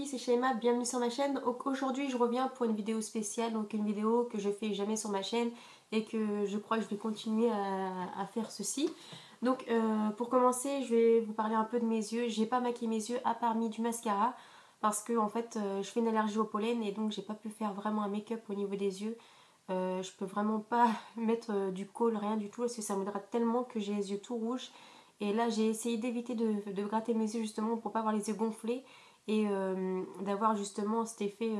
filles, c'est Shaima, bienvenue sur ma chaîne. Donc aujourd'hui je reviens pour une vidéo spéciale, donc une vidéo que je fais jamais sur ma chaîne et que je crois que je vais continuer à faire ceci. Donc pour commencer je vais vous parler un peu de mes yeux. J'ai pas maquillé mes yeux à part mis du mascara parce que en fait je fais une allergie au pollen et donc j'ai pas pu faire vraiment un make-up au niveau des yeux. Je peux vraiment pas mettre du kohl, rien du tout parce que ça me gratte tellement que j'ai les yeux tout rouges. Et là j'ai essayé d'éviter de gratter mes yeux justement pour pas avoir les yeux gonflés et d'avoir justement cet effet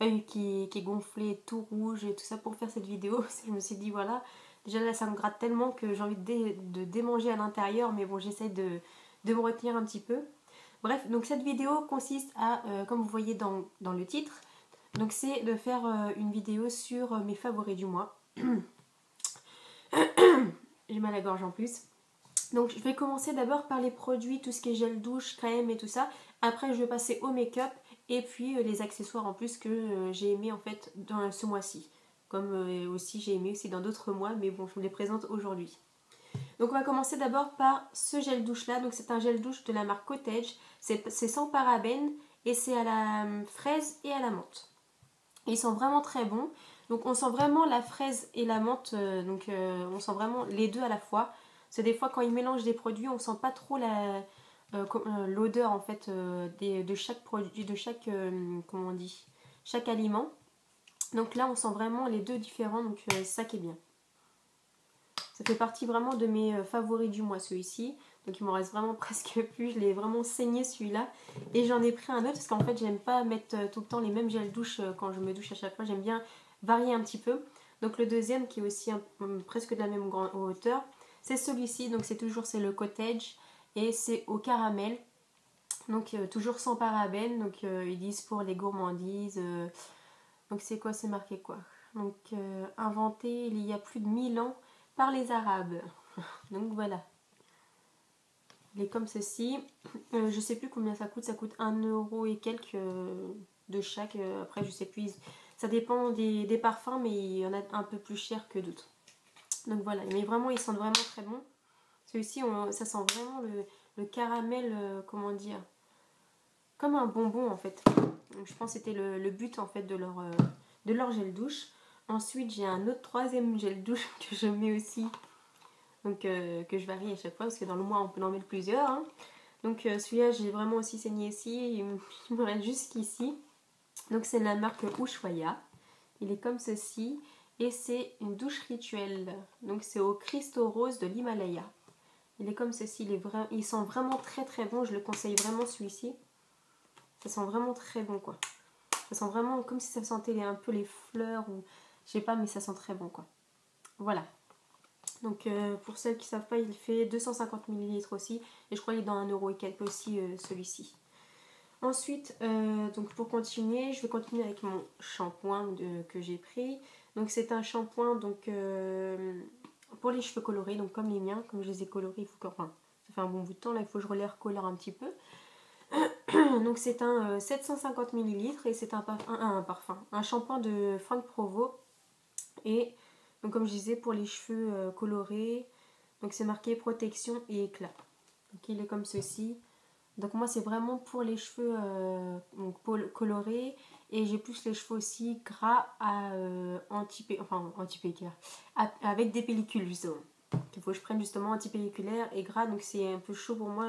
œil qui est gonflé, tout rouge et tout ça pour faire cette vidéo. Parce que je me suis dit voilà, déjà là ça me gratte tellement que j'ai envie de démanger à l'intérieur, mais bon j'essaie de me retenir un petit peu. Bref, donc cette vidéo consiste à, comme vous voyez dans le titre, donc c'est de faire une vidéo sur mes favoris du mois. J'ai mal à la gorge en plus. Donc je vais commencer d'abord par les produits, tout ce qui est gel douche, crème et tout ça. Après je vais passer au make-up et puis les accessoires en plus que j'ai aimé en fait dans ce mois-ci. Comme aussi j'ai aimé aussi dans d'autres mois, mais bon je vous les présente aujourd'hui. Donc on va commencer d'abord par ce gel douche là. Donc c'est un gel douche de la marque Cottage. C'est sans parabènes et c'est à la fraise et à la menthe. Ils sont vraiment très bons. Donc on sent vraiment la fraise et la menthe, on sent vraiment les deux à la fois. C'est des fois quand ils mélangent des produits, on sent pas trop l'odeur en fait de chaque produit, de chaque comment on dit, chaque aliment. Donc là on sent vraiment les deux différents, donc c'est ça qui est bien. Ça fait partie vraiment de mes favoris du mois celui-ci. Donc il m'en reste vraiment presque plus, je l'ai vraiment saigné celui-là. Et j'en ai pris un autre parce qu'en fait j'aime pas mettre tout le temps les mêmes gels douche quand je me douche à chaque fois. J'aime bien varier un petit peu. Donc le deuxième qui est aussi presque de la même hauteur, c'est celui-ci. Donc c'est le Cottage et c'est au caramel. Donc toujours sans parabènes. Donc ils disent pour les gourmandises. Donc c'est quoi, c'est marqué quoi? Donc inventé il y a plus de 1000 ans par les Arabes. Donc voilà. Il est comme ceci. Je sais plus combien ça coûte 1 € et quelques de chaque. Après, je sais plus. Ça dépend des parfums, mais il y en a un peu plus cher que d'autres. Donc voilà. Mais vraiment, ils sentent vraiment très bon. Celui-ci, ça sent vraiment le caramel, comment dire, comme un bonbon en fait. Donc je pense que c'était le but en fait de leur gel douche. Ensuite, j'ai un autre troisième gel douche que je mets aussi. Donc que je varie à chaque fois parce que dans le mois on peut en mettre plusieurs. Hein. Donc celui-là j'ai vraiment aussi saigné ici, il me reste jusqu'ici. Donc c'est la marque Ushuaïa. Il est comme ceci et c'est une douche rituelle. Donc c'est au cristaux rose de l'Himalaya. Il est comme ceci, il sent vraiment très très bon, je le conseille vraiment celui-ci. Ça sent vraiment très bon quoi. Ça sent vraiment comme si ça sentait un peu les fleurs ou je sais pas, mais ça sent très bon quoi. Voilà. Donc pour celles qui ne savent pas, il fait 250 ml aussi. Et je crois qu'il est dans 1 € et quelques aussi celui-ci. Ensuite, donc pour continuer, je vais continuer avec mon shampoing que j'ai pris. Donc c'est un shampoing pour les cheveux colorés, donc comme les miens, comme je les ai colorés, il faut que, enfin, ça fait un bon bout de temps, là il faut que je les recolore un petit peu. Donc c'est un 750 ml et c'est un shampoing de Franck Provo. Et donc comme je disais, pour les cheveux colorés, donc c'est marqué protection et éclat. Donc il est comme ceci. Donc moi c'est vraiment pour les cheveux colorés. Et j'ai plus les cheveux aussi gras à anti-pelliculaire. Avec des pellicules justement. Il faut que je prenne justement anti-pelliculaire et gras. Donc c'est un peu chaud pour moi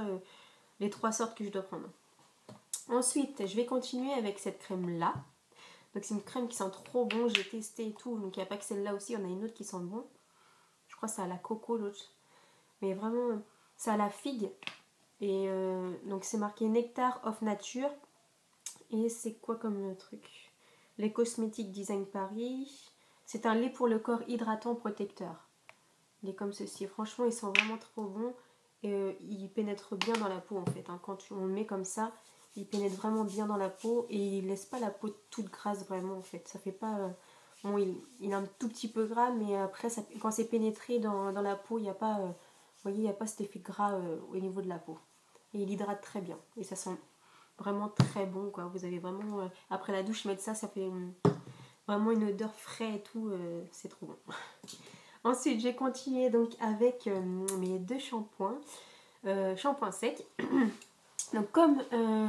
les trois sortes que je dois prendre. Ensuite je vais continuer avec cette crème là. Donc c'est une crème qui sent trop bon, j'ai testé et tout. Donc il n'y a pas que celle-là aussi, il y en a une autre qui sent bon. Je crois que c'est à la coco l'autre. Mais vraiment, c'est à la figue. Et donc c'est marqué Nectar of Nature. Et c'est quoi comme truc? Les Cosmétiques Design Paris. C'est un lait pour le corps hydratant protecteur. Il est comme ceci. Franchement, il sent vraiment trop bon. Et il pénètre bien dans la peau en fait. Hein. Quand on le met comme ça, il pénètre vraiment bien dans la peau. Et il laisse pas la peau toute grasse vraiment en fait. Ça fait pas... bon, il est un tout petit peu gras. Mais après, quand c'est pénétré dans la peau, il n'y a pas... vous voyez, il n'y a pas cet effet gras au niveau de la peau. Et il hydrate très bien. Et ça sent vraiment très bon quoi. Vous avez vraiment... après la douche, mettre ça, ça fait vraiment une odeur frais et tout. C'est trop bon. Ensuite, j'ai continué donc avec mes deux shampoings. Shampoing sec. Donc comme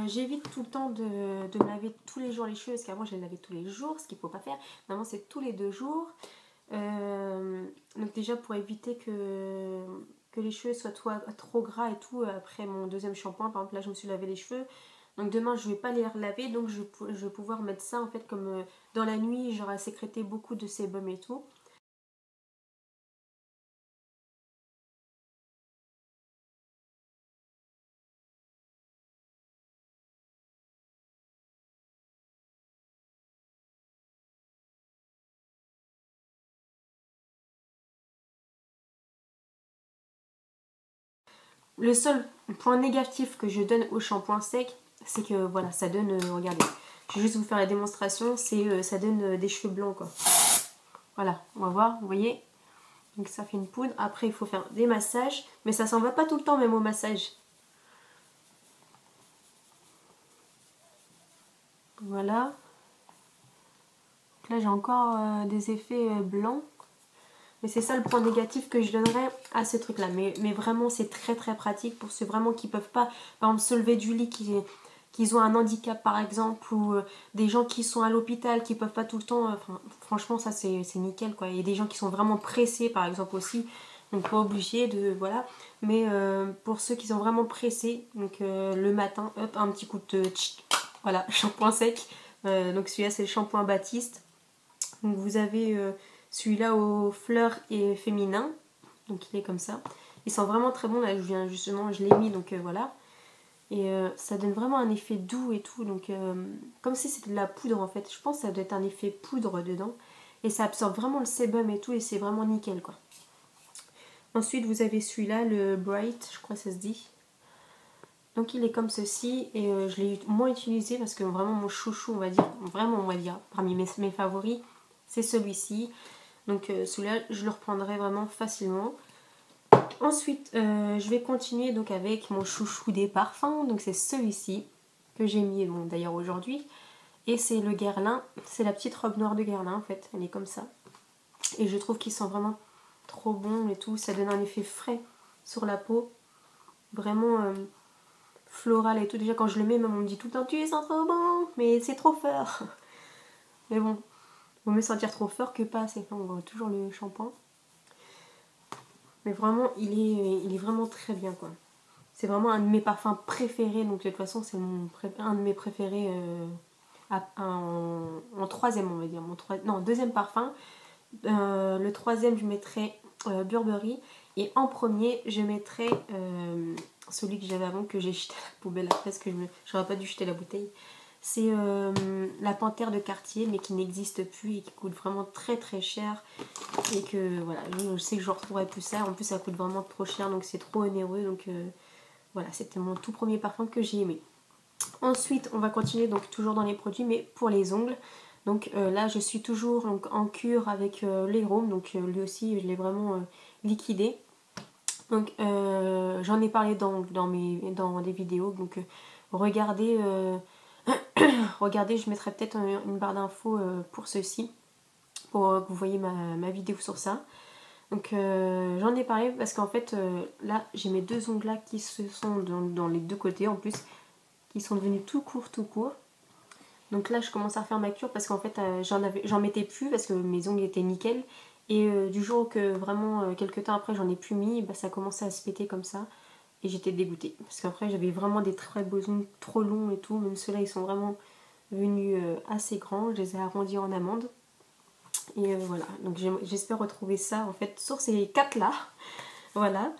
j'évite tout le temps de me laver tous les jours les cheveux, parce qu'avant je les lavais tous les jours, ce qu'il ne faut pas faire. Maintenant c'est tous les 2 jours. Donc déjà pour éviter que les cheveux soient trop gras et tout après mon deuxième shampoing. Par exemple là je me suis lavé les cheveux. Donc demain je vais pas les relaver, donc je vais pouvoir mettre ça en fait comme dans la nuit j'aurai sécrété beaucoup de sébum et tout. Le seul point négatif que je donne au shampoing sec, c'est que voilà, ça donne, regardez, je vais juste vous faire la démonstration, c'est ça donne des cheveux blancs quoi. Voilà, on va voir, vous voyez. Donc ça fait une poudre. Après il faut faire des massages, mais ça s'en va pas tout le temps même au massage. Voilà. Donc là j'ai encore des effets blancs. Mais c'est ça le point négatif que je donnerais à ce truc là. Mais vraiment c'est très très pratique pour ceux vraiment qui peuvent pas, par exemple, se lever du lit, qui ont un handicap par exemple, ou des gens qui sont à l'hôpital, qui peuvent pas tout le temps. Franchement ça c'est nickel quoi. Il y a des gens qui sont vraiment pressés par exemple aussi. Donc pas obligé de... Voilà. Mais pour ceux qui sont vraiment pressés, donc le matin, hop, un petit coup de... Voilà, shampoing sec. Donc celui-là c'est le shampoing Baptiste. Donc vous avez celui-là aux fleurs et féminin. Donc il est comme ça. Il sent vraiment très bon. Là je viens justement, je l'ai mis donc voilà. Et ça donne vraiment un effet doux et tout. Donc comme si c'était de la poudre en fait. Je pense que ça doit être un effet poudre dedans. Et ça absorbe vraiment le sébum et tout. Et c'est vraiment nickel quoi. Ensuite vous avez celui-là, le Bright, je crois que ça se dit. Donc il est comme ceci et je l'ai moins utilisé parce que vraiment mon chouchou on va dire, parmi mes favoris, c'est celui-ci. Donc celui-là je le reprendrai vraiment facilement. Ensuite je vais continuer donc avec mon chouchou des parfums. Donc c'est celui-ci que j'ai mis bon, d'ailleurs aujourd'hui. Et c'est le Guerlain, c'est la petite robe noire de Guerlain en fait, elle est comme ça. Et je trouve qu'il sent vraiment trop bon et tout, ça donne un effet frais sur la peau. Vraiment floral et tout. Déjà quand je le mets, même on me dit tout le temps tu sens trop bon, mais c'est trop fort. Mais bon, vaut mieux sentir trop fort que pas assez. Enfin, on voit toujours le shampoing. Mais vraiment, il est vraiment très bien quoi. C'est vraiment un de mes parfums préférés. Donc de toute façon, c'est un de mes préférés en troisième, on va dire. Non, deuxième parfum. Le troisième, je mettrais Burberry. Et en premier, je mettrais celui que j'avais avant, que j'ai jeté à la poubelle après, parce que j'aurais pas dû jeter la bouteille. C'est la Panthère de Cartier, mais qui n'existe plus et qui coûte vraiment très très cher. Et que voilà, je sais que je ne retrouverai plus ça. En plus, ça coûte vraiment trop cher, donc c'est trop onéreux. Donc voilà, c'était mon tout premier parfum que j'ai aimé. Ensuite, on va continuer donc toujours dans les produits, mais pour les ongles. Donc là, je suis toujours donc, en cure avec l'Hérome. Donc lui aussi, je l'ai vraiment liquidé. Donc j'en ai parlé dans des vidéos. Donc regardez, regardez, je mettrai peut-être une barre d'infos pour ceci. Pour que vous voyez ma vidéo sur ça. Donc j'en ai parlé parce qu'en fait là j'ai mes deux ongles là qui se sont dans les deux côtés en plus, qui sont devenus tout courts. Donc là je commence à faire ma cure parce qu'en fait j'en mettais plus parce que mes ongles étaient nickel. Et du jour que vraiment quelques temps après j'en ai plus mis, bah, ça commençait à se péter comme ça. Et j'étais dégoûtée. Parce qu'après j'avais vraiment des très beaux ongles trop longs et tout. Même ceux-là ils sont vraiment venus assez grands. Je les ai arrondis en amande. Et voilà, donc j'espère retrouver ça en fait sur ces 4 là. Voilà.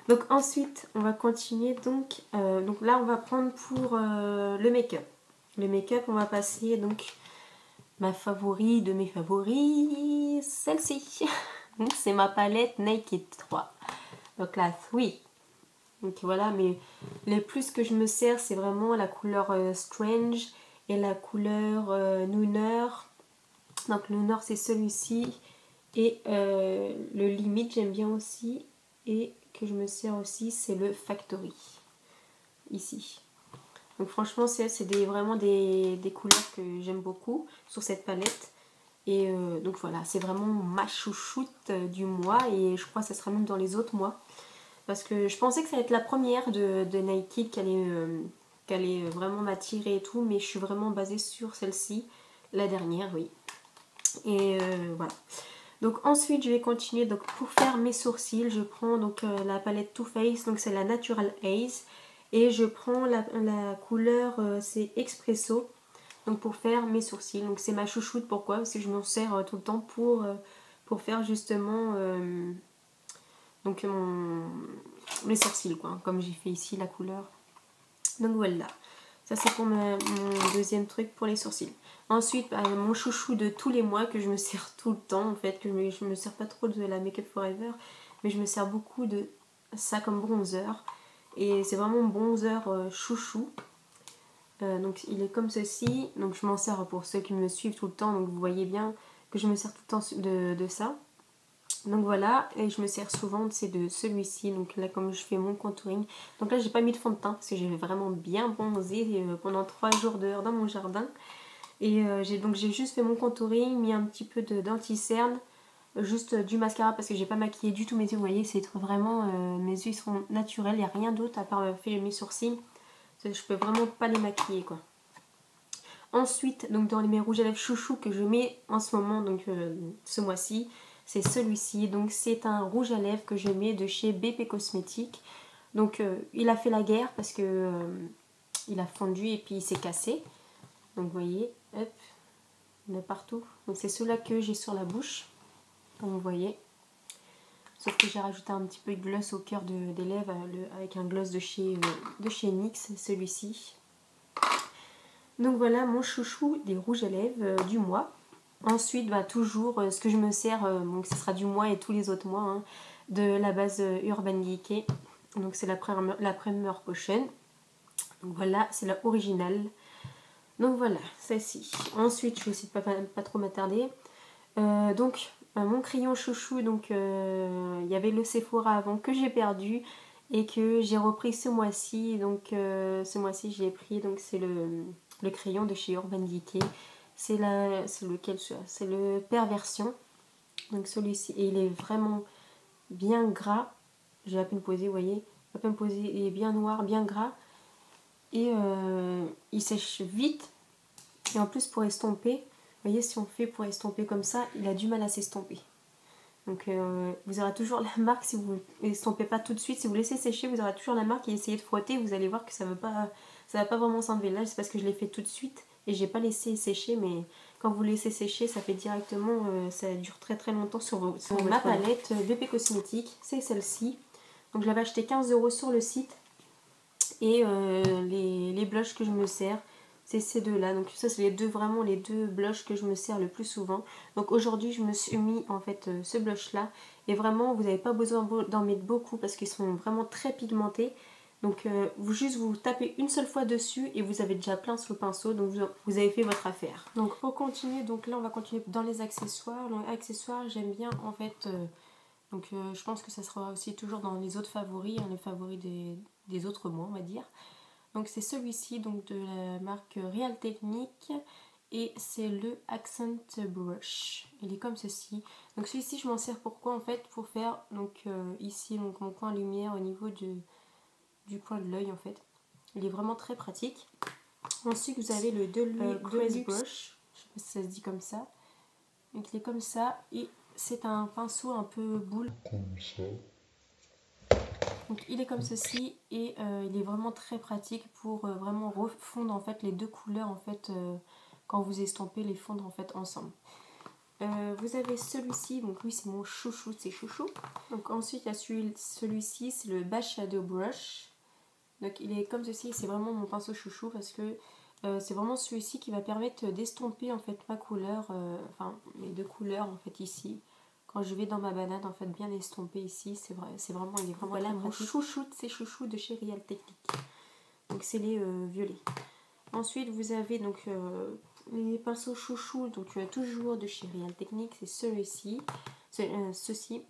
Donc ensuite on va continuer donc là on va prendre pour le make-up. Le make-up on va passer donc ma favori de mes favoris, celle-ci. Donc c'est ma palette Naked 3. Donc la 3. Donc voilà, mais les plus que je me sers c'est vraiment la couleur Strange et la couleur Nooner. Donc le Nord c'est celui-ci. Et le Limite j'aime bien aussi. Et que je me sers aussi c'est le Factory. Ici. Donc franchement c'est vraiment des couleurs que j'aime beaucoup sur cette palette. Et donc voilà, c'est vraiment ma chouchoute du mois. Et je crois que ça sera même dans les autres mois. Parce que je pensais que ça allait être la première de Naked qu'allait vraiment m'attirer et tout, mais je suis vraiment basée sur celle-ci, la dernière, oui. Et voilà. Donc ensuite je vais continuer. Donc pour faire mes sourcils, je prends donc la palette Too Faced, donc c'est la Natural Haze, et je prends la couleur c'est Espresso, donc pour faire mes sourcils. Donc c'est ma chouchoute. Pourquoi? Parce que je m'en sers tout le temps pour faire justement donc mes sourcils, quoi, comme j'ai fait ici la couleur. Donc voilà, ça c'est pour mon deuxième truc pour les sourcils. Ensuite, mon chouchou de tous les mois que je me sers tout le temps en fait, que je me sers pas trop de la Make Up Forever, mais je me sers beaucoup de ça comme bronzer. Et c'est vraiment mon bronzer chouchou. Donc il est comme ceci, donc je m'en sers pour ceux qui me suivent tout le temps, donc vous voyez bien que je me sers tout le temps de ça. Donc voilà, et je me sers souvent c'est de celui-ci, donc là comme je fais mon contouring. Donc là j'ai pas mis de fond de teint parce que j'ai vraiment bien bronzé pendant 3 jours dehors dans mon jardin. Et j'ai juste fait mon contouring, mis un petit peu d'anti-cerne, juste du mascara parce que j'ai pas maquillé du tout mes yeux. Vous voyez, c'est vraiment, mes yeux ils sont naturels, il n'y a rien d'autre à part faire mes sourcils. Je peux vraiment pas les maquiller quoi. Ensuite, donc dans mes rouges à lèvres chouchou que je mets en ce moment, donc ce mois-ci, c'est celui-ci. Donc c'est un rouge à lèvres que je mets de chez BP Cosmetics. Donc il a fait la guerre parce que il a fondu et puis il s'est cassé. Donc vous voyez, hop, il y en a partout. Donc c'est ceux-là que j'ai sur la bouche, comme vous voyez. Sauf que j'ai rajouté un petit peu de gloss au cœur des lèvres avec un gloss de chez NYX, celui-ci. Donc voilà mon chouchou des rouges à lèvres du mois. Ensuite, bah, toujours ce que je me sers, donc ce sera du mois et tous les autres mois, hein, de la base Urban Decay. Donc c'est la Primer Potion. Donc voilà, c'est la originale. Donc voilà, celle-ci. Ensuite, je vais essayer de pas trop m'attarder. Donc mon crayon chouchou, donc il y avait le Sephora avant que j'ai perdu et que j'ai repris ce mois-ci. Donc ce mois-ci, je l'ai pris. Donc c'est le crayon de chez Urban Decay. C'est lequel? C'est le Perversion. Donc celui-ci, et il est vraiment bien gras. J'ai à peine posé, vous voyez, à peine posé, il est bien noir, bien gras. Et il sèche vite. Et en plus pour estomper, vous voyez, si on fait pour estomper comme ça, il a du mal à s'estomper. Donc vous aurez toujours la marque si vous estompez pas tout de suite. Si vous laissez sécher, vous aurez toujours la marque et essayez de frotter. Vous allez voir que ça va pas vraiment s'enlever. Là, c'est parce que je l'ai fait tout de suite et j'ai pas laissé sécher. Mais quand vous laissez sécher, ça fait directement, ça dure très très longtemps sur ma palette BP Cosmetics. C'est celle-ci. Donc je l'avais acheté 15 € sur le site. Et les blushs que je me sers, c'est ces deux-là. Donc ça, c'est vraiment les deux blushs que je me sers le plus souvent. Donc aujourd'hui, je me suis mis en fait ce blush-là. Et vraiment, vous n'avez pas besoin d'en mettre beaucoup parce qu'ils sont vraiment très pigmentés. Donc vous tapez une seule fois dessus et vous avez déjà plein sur le pinceau. Donc vous avez fait votre affaire. Donc pour continuer, donc là on va continuer dans les accessoires. Donc accessoires, j'aime bien en fait... je pense que ça sera aussi toujours dans les autres favoris, hein, les favoris des autres mois, on va dire. Donc c'est celui-ci, donc de la marque Real Technique, et c'est le Accent Brush. Il est comme ceci. Donc celui-ci, je m'en sers pourquoi en fait? Pour faire donc ici donc mon coin lumière au niveau du coin de l'œil en fait. Il est vraiment très pratique. Ensuite, vous avez le Deluxe Brush. Je sais pas si ça se dit comme ça. Donc il est comme ça et c'est un pinceau un peu boule. Comme ça. Donc il est comme ceci et il est vraiment très pratique pour vraiment refondre en fait les deux couleurs en fait quand vous estompez, les fondre en fait ensemble. Vous avez celui-ci, donc lui c'est mon chouchou, c'est chouchou. Donc ensuite il y a celui-ci, c'est le Base Shadow Brush. Donc il est comme ceci, c'est vraiment mon pinceau chouchou parce que c'est vraiment celui-ci qui va permettre d'estomper en fait ma couleur, enfin mes deux couleurs en fait ici. Quand je vais dans ma banane, en fait, bien estompé ici, c'est vrai, il est vraiment voilà mon chouchou de ces chouchous de chez Real Technique. Donc c'est les violets. Ensuite, vous avez donc les pinceaux chouchous, donc toujours de chez Real Technique, c'est celui-ci, ceci,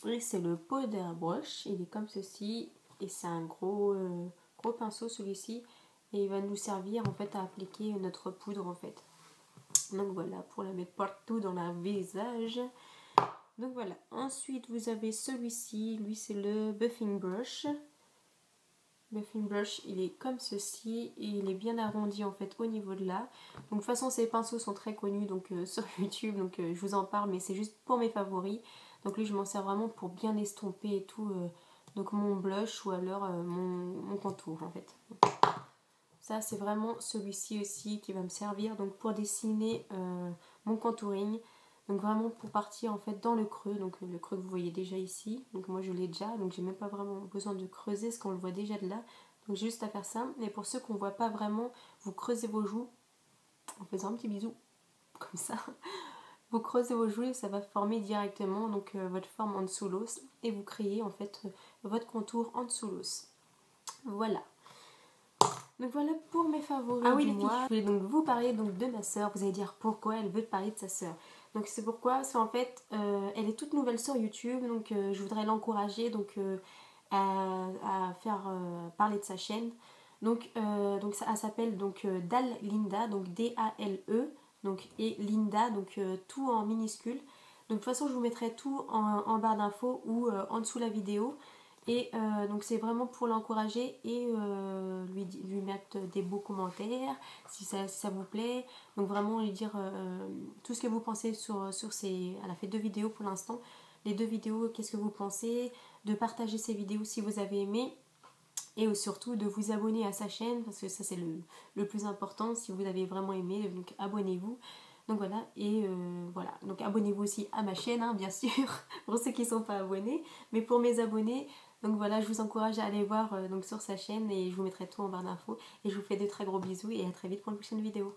et c'est le Powder Brush. Il est comme ceci, et c'est un gros pinceau celui-ci, et il va nous servir en fait à appliquer notre poudre en fait. Donc voilà, pour la mettre partout dans le visage. Donc voilà, ensuite vous avez celui-ci, lui c'est le Buffing Brush. Le film blush, il est comme ceci et il est bien arrondi en fait au niveau de là. Donc de toute façon ces pinceaux sont très connus donc sur YouTube, donc je vous en parle, mais c'est juste pour mes favoris. Donc lui je m'en sers vraiment pour bien estomper et tout, donc mon blush ou alors mon contour en fait. Ça c'est vraiment celui-ci aussi qui va me servir donc pour dessiner mon contouring. Donc vraiment pour partir en fait dans le creux, donc le creux que vous voyez déjà ici. Donc moi je l'ai déjà, donc j'ai même pas vraiment besoin de creuser parce qu'on le voit déjà de là. Donc j'ai juste à faire ça. Et pour ceux qu'on voit pas vraiment, vous creusez vos joues en faisant un petit bisou comme ça. Vous creusez vos joues et ça va former directement donc votre forme en dessous l'os et vous créez en fait votre contour en dessous l'os. Voilà. Donc voilà pour mes favoris du mois. Je voulais donc vous parler donc de ma soeur. Vous allez dire pourquoi elle veut parler de sa soeur. Donc c'est pourquoi, c'est en fait, elle est toute nouvelle sur YouTube, donc je voudrais l'encourager donc à faire parler de sa chaîne. Donc ça, elle s'appelle donc Dale-Linda, donc D-A-L-E, donc et Linda, donc tout en minuscule. Donc de toute façon je vous mettrai tout en barre d'infos ou en dessous la vidéo. Et donc c'est vraiment pour l'encourager et lui mettre des beaux commentaires si ça vous plaît. Donc vraiment lui dire tout ce que vous pensez sur ces... Elle a fait 2 vidéos pour l'instant. Les 2 vidéos, qu'est-ce que vous pensez? De partager ces vidéos si vous avez aimé. Et surtout de vous abonner à sa chaîne parce que ça c'est le plus important. Si vous avez vraiment aimé, donc abonnez-vous. Donc voilà, et voilà. Donc abonnez-vous aussi à ma chaîne, hein, bien sûr, pour ceux qui ne sont pas abonnés. Mais pour mes abonnés, donc voilà, je vous encourage à aller voir donc sur sa chaîne et je vous mettrai tout en barre d'infos. Et je vous fais de très gros bisous et à très vite pour une prochaine vidéo.